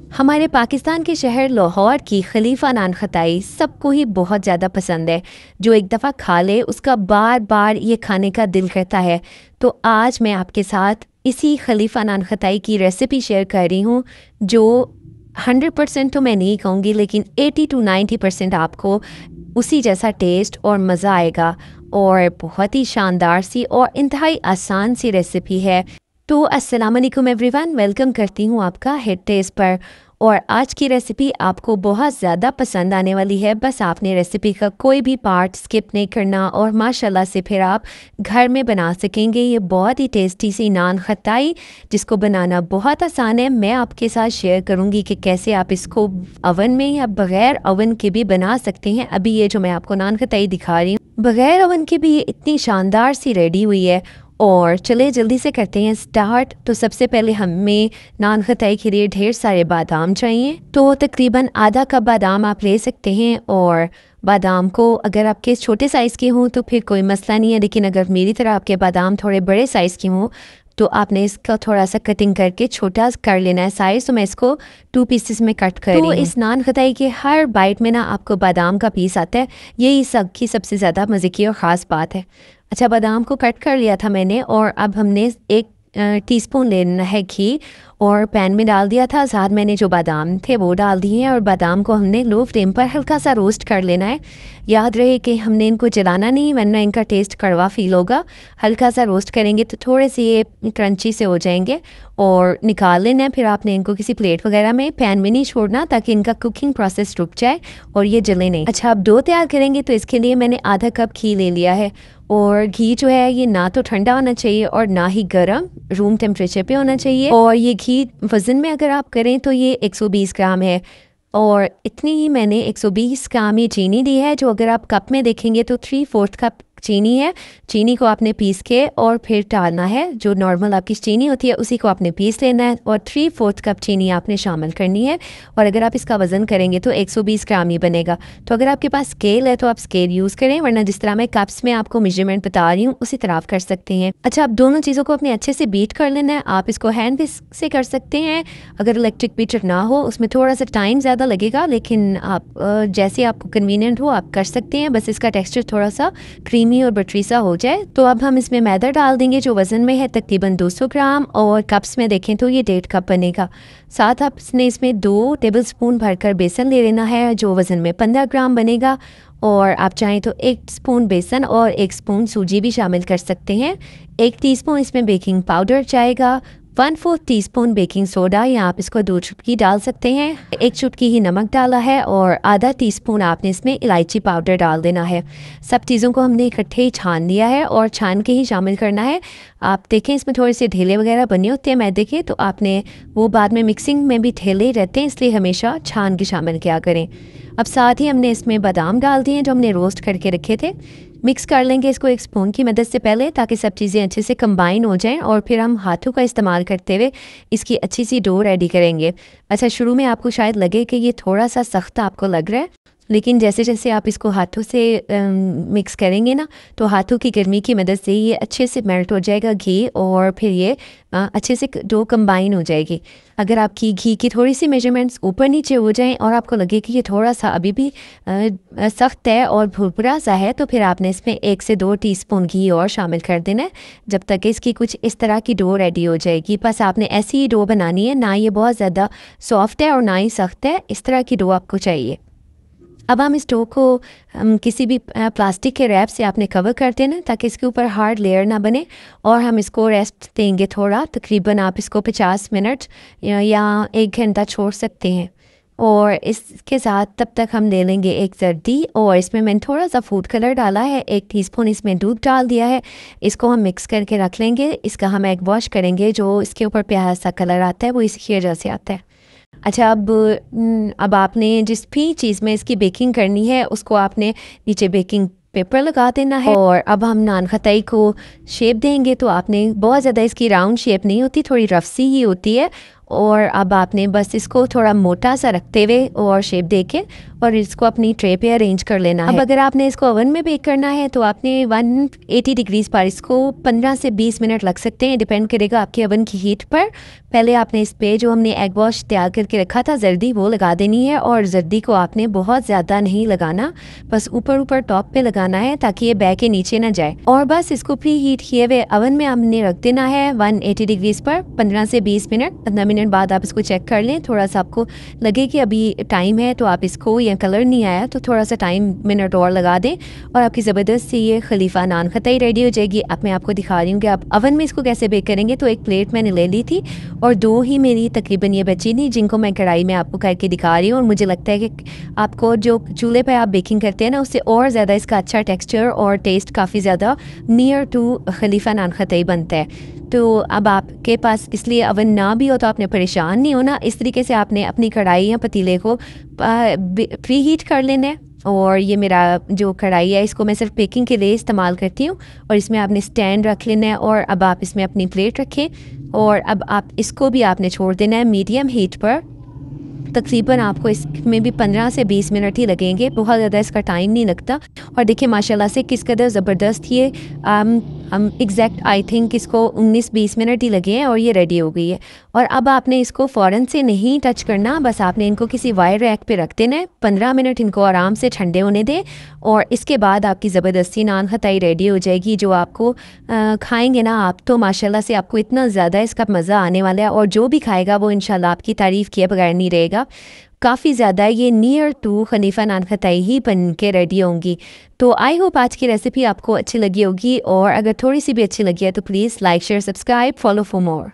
हमारे पाकिस्तान के शहर लाहौर की खलीफा नान खताई सबको ही बहुत ज़्यादा पसंद है। जो एक दफ़ा खा ले उसका बार बार ये खाने का दिल करता है। तो आज मैं आपके साथ इसी खलीफा नान खताई की रेसिपी शेयर कर रही हूँ, जो 100% तो मैं नहीं कहूँगी, लेकिन 80 to 90% आपको उसी जैसा टेस्ट और मज़ा आएगा। और बहुत ही शानदार सी और इंतहाई आसान सी रेसिपी है। तो अस्सलाम वालेकुम एवरीवन, वेलकम करती हूँ आपका हिट टेस्ट पर। और आज की रेसिपी आपको बहुत ज़्यादा पसंद आने वाली है। बस आपने रेसिपी का कोई भी पार्ट स्किप नहीं करना और माशाल्लाह से फिर आप घर में बना सकेंगे ये बहुत ही टेस्टी सी नान खताई, जिसको बनाना बहुत आसान है। मैं आपके साथ शेयर करूँगी कि कैसे आप इसको अवन में या बग़ैर अवन के भी बना सकते हैं। अभी ये जो मैं आपको नान खताई दिखा रही हूँ बग़ैर अवन के भी ये इतनी शानदार सी रेडी हुई है। और चले जल्दी से करते हैं स्टार्ट। तो सबसे पहले हमें नान खताई के लिए ढेर सारे बादाम चाहिए। तो तकरीबन आधा कप बादाम आप ले सकते हैं। और बादाम को अगर आपके छोटे साइज़ के हों तो फिर कोई मसला नहीं है, लेकिन अगर मेरी तरह आपके बादाम थोड़े बड़े साइज़ के हों तो आपने इसका थोड़ा सा कटिंग करके छोटा कर लेना है साइज़। तो मैं इसको 2 पीसेस में कट कर रही हूँ। तो इस नान खताई के हर बाइट में ना आपको बादाम का पीस आता है। यही सब की सबसे ज़्यादा मज़े की और ख़ास बात है। अच्छा, बादाम को कट कर लिया था मैंने और अब हमने 1 टीस्पून लेना है घी और पैन में डाल दिया था। साथ मैंने जो बादाम थे वो डाल दिए हैं और बादाम को हमने लो फ्लेम पर हल्का सा रोस्ट कर लेना है। याद रहे कि हमने इनको जलाना नहीं, वरना इनका टेस्ट कड़वा फील होगा। हल्का सा रोस्ट करेंगे तो थोड़े से ये क्रंची से हो जाएंगे और निकाल लेना है। फिर आपने इनको किसी प्लेट वगैरह में, पैन में नहीं छोड़ना, ताकि इनका कुकिंग प्रोसेस रुक जाए और ये जले नहीं। अच्छा, अब डो तैयार करेंगे तो इसके लिए मैंने आधा कप घी ले लिया है। और घी जो है ये ना तो ठंडा होना चाहिए और ना ही गर्म, रूम टेम्परेचर पे होना चाहिए। और ये घी वज़न में अगर आप करें तो ये 120 ग्राम है। और इतनी ही मैंने 120 ग्राम ये चीनी दी है, जो अगर आप कप में देखेंगे तो 3/4 कप चीनी है। चीनी को आपने पीस के और फिर डालना है। जो नॉर्मल आपकी चीनी होती है उसी को आपने पीस लेना है और 3/4 कप चीनी आपने शामिल करनी है। और अगर आप इसका वज़न करेंगे तो 120 ग्राम ही बनेगा। तो अगर आपके पास स्केल है तो आप स्केल यूज़ करें, वरना जिस तरह मैं कप्स में आपको मेजरमेंट बता रही हूँ उसी तरह आप कर सकते हैं। अच्छा, आप दोनों चीज़ों को अपने अच्छे से बीट कर लेना है। आप इसको हैंड विस्क से कर सकते हैं। अगर इलेक्ट्रिक बीटर ना हो उसमें थोड़ा सा टाइम ज़्यादा लगेगा, लेकिन आप जैसे आपको कन्वीनियंट हो आप कर सकते हैं। बस इसका टेक्स्चर थोड़ा सा क्रीमी और बटरी सा हो जाए। तो अब हम इसमें मैदा डाल देंगे जो वज़न में है तकरीबन 200 ग्राम और कप्स में देखें तो ये 1.5 कप बनेगा। साथ आपने इसमें 2 टेबलस्पून भरकर बेसन ले लेना है जो वज़न में 15 ग्राम बनेगा। और आप चाहें तो 1 स्पून बेसन और 1 स्पून सूजी भी शामिल कर सकते हैं। 1 टीस्पून इसमें बेकिंग पाउडर जाएगा, 1/4 टीस्पून बेकिंग सोडा या आप इसको 2 चुटकी डाल सकते हैं। 1 चुटकी ही नमक डाला है और आधा टीस्पून आपने इसमें इलायची पाउडर डाल देना है। सब चीज़ों को हमने इकट्ठे ही छान लिया है और छान के ही शामिल करना है। आप देखें इसमें थोड़े से ढेले वगैरह बने होते हैं मैदे के, तो आपने वो बाद में मिक्सिंग में भी ढेले रहते हैं, इसलिए हमेशा छान के शामिल किया करें। अब साथ ही हमने इसमें बादाम डाल दिए हैं जो हमने रोस्ट करके रखे थे। मिक्स कर लेंगे इसको एक स्पून की मदद से पहले, ताकि सब चीज़ें अच्छे से कंबाइन हो जाएं। और फिर हम हाथों का इस्तेमाल करते हुए इसकी अच्छी सी डो रेडी करेंगे। अच्छा, शुरू में आपको शायद लगे कि ये थोड़ा सा सख्त आपको लग रहा है, लेकिन जैसे जैसे आप इसको हाथों से मिक्स करेंगे ना तो हाथों की गर्मी की मदद से ये अच्छे से मेल्ट हो जाएगा घी और फिर ये अच्छे से डो कंबाइन हो जाएगी। अगर आपकी घी की थोड़ी सी मेजरमेंट्स ऊपर नीचे हो जाएं और आपको लगे कि ये थोड़ा सा अभी भी सख्त है और भुरभुरा सा है, तो फिर आपने इसमें 1 से 2 टीस्पून घी और शामिल कर देना है, जब तक इसकी कुछ इस तरह की डो रेडी हो जाएगी। बस आपने ऐसी ही डो बनानी है, ना ये बहुत ज़्यादा सॉफ्ट है और ना ही सख्त है, इस तरह की डो आपको चाहिए। अब हम इस डो को किसी भी प्लास्टिक के रैप से आपने कवर कर देना, ताकि इसके ऊपर हार्ड लेयर ना बने। और हम इसको रेस्ट देंगे थोड़ा, तकरीबन आप इसको 50 मिनट या 1 घंटा छोड़ सकते हैं। और इसके साथ तब तक हम ले लेंगे एक जर्दी और इसमें मैंने थोड़ा सा फूड कलर डाला है, 1 टीस्पून इसमें दूध डाल दिया है। इसको हम मिक्स करके रख लेंगे। इसका हम एग वॉश करेंगे। जो इसके ऊपर प्यारा सा कलर आता है वो इसकी वजह से आता है। अच्छा, अब आपने जिस भी चीज़ में इसकी बेकिंग करनी है उसको आपने नीचे बेकिंग पेपर लगा देना है। और अब हम नान खताई को शेप देंगे, तो आपने बहुत ज़्यादा इसकी राउंड शेप नहीं होती, थोड़ी रफ सी ही होती है। और अब आपने बस इसको थोड़ा मोटा सा रखते हुए और शेप दे के और इसको अपनी ट्रे पे अरेंज कर लेना है। अब अगर आपने इसको ओवन में बेक करना है तो आपने 180 डिग्रीज पर इसको 15 से 20 मिनट लग सकते हैं, डिपेंड करेगा आपके ओवन की हीट पर। पहले आपने इस पे जो हमने एग वॉश तैयार करके रखा था जर्दी, वो लगा देनी है, और जर्दी को आपने बहुत ज़्यादा नहीं लगाना, बस ऊपर ऊपर टॉप पे लगाना है ताकि ये बैग के नीचे ना जाए। और बस इसको प्री हीट किए हुए ओवन में हमने रख देना है 180 डिग्रीज पर 15 से 20 मिनट। 15 मिनट बाद आप इसको चेक कर लें, थोड़ा सा आपको लगे कि अभी टाइम है तो आप इसको, या कलर नहीं आया तो थोड़ा सा टाइम मिनट और लगा दें और आपकी ज़बरदस्त सी ये खलीफा नान खताई रेडी हो जाएगी। अब मैं आपको दिखा रही हूँ कि आप ओवन में इसको कैसे बेक करेंगे। तो एक प्लेट मैंने ले ली थी और 2 ही मेरी तकरीबन ये बची थी, जिनको मैं कढ़ाई में आपको करके दिखा रही हूँ। और मुझे लगता है कि आपको जो चूल्हे पे आप बेकिंग करते हैं ना, उससे और ज़्यादा इसका अच्छा टेक्सचर और टेस्ट काफ़ी ज़्यादा नियर टू खलीफा नान खताई बनता है। तो अब आपके पास इसलिए ओवन ना भी हो तो आपने परेशान नहीं होना। इस तरीके से आपने अपनी कढ़ाई या पतीले को प्री हीट कर लेना है। और ये मेरा जो कढ़ाई है इसको मैं सिर्फ बेकिंग के लिए इस्तेमाल करती हूँ, और इसमें आपने स्टैंड रख लेना है। और अब आप इसमें अपनी प्लेट रखें और अब आप इसको भी आपने छोड़ देना है मीडियम हीट पर। तकरीबन आपको इसमें भी 15 से 20 मिनट ही लगेंगे, बहुत ज़्यादा इसका टाइम नहीं लगता। और देखिए माशाल्लाह से किस कदर ज़बरदस्त ये हम एग्जैक्ट आई थिंक इसको 19-20 मिनट ही लगे हैं और ये रेडी हो गई है। और अब आपने इसको फ़ौरन से नहीं टच करना, बस आपने इनको किसी वायर रैक पे रख देना है। 15 मिनट इनको आराम से ठंडे होने दें और इसके बाद आपकी ज़बरदस्ती नान खताई रेडी हो जाएगी, जो आपको खाएंगे ना आप तो माशाल्लाह से आपको इतना ज़्यादा इसका मज़ा आने वाला है। और जो भी खाएगा वो इंशाल्लाह आपकी तारीफ़ किए बगैर नहीं रहेगा। काफ़ी ज़्यादा ये नियर टू खलीफा नान खताई ही बन के रेडी होंगी। तो आई होप आज की रेसिपी आपको अच्छी लगी होगी, और अगर थोड़ी सी भी अच्छी लगी है तो please like share subscribe follow for more.